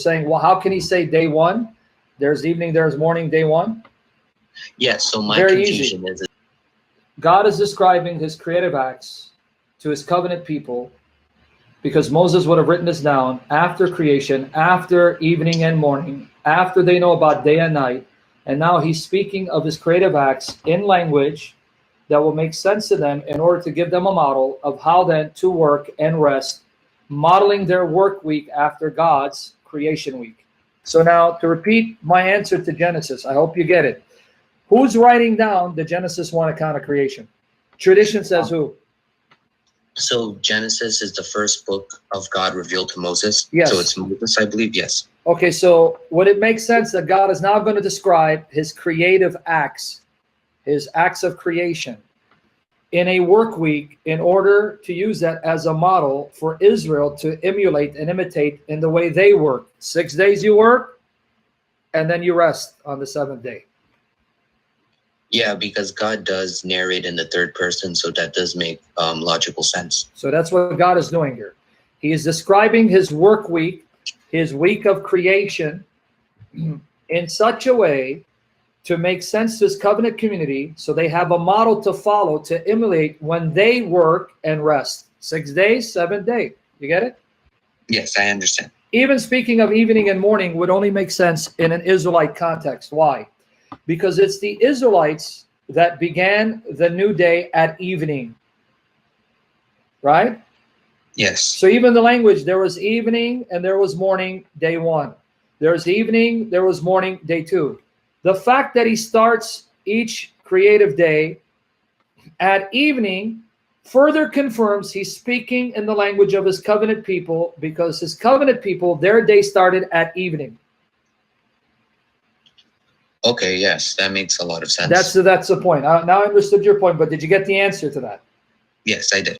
saying, well, how can he say day one? There's evening, there's morning, day one. Yes, so my Very confusion easy. is God is describing his creative acts to his covenant people, because Moses would have written this down after creation, after evening and morning, after they know about day and night. And now he's speaking of his creative acts in language that will make sense to them in order to give them a model of how then to work and rest, modeling their work week after God's creation week. So now to repeat my answer to Genesis, I hope you get it. Who's writing down the Genesis 1 account of creation? Tradition says who? so Genesis is the first book of God revealed to Moses. Yes. So it's Moses, I believe. Yes. Okay, so would it make sense that God is now going to describe his creative acts, his acts of creation, in a work week in order to use that as a model for Israel to emulate and imitate in the way they work? 6 days you work, and then you rest on the seventh day. Yeah, because God does narrate in the third person, so that does make logical sense. So that's what God is doing here. He is describing his work week, his week of creation, in such a way to make sense to his covenant community, so they have a model to follow to emulate when they work and rest. 6 days, seventh day. You get it? Yes, I understand. Even speaking of evening and morning would only make sense in an Israelite context. Why? Because it's the Israelites that began the new day at evening. Right? Yes. So even the language, there was evening and there was morning, day one. There's evening, there was morning, day two. The fact that he starts each creative day at evening further confirms he's speaking in the language of his covenant people, because his covenant people, their day started at evening. Okay, yes, that makes a lot of sense. That's the point. Now I understood your point, but did you get the answer to that? Yes, I did.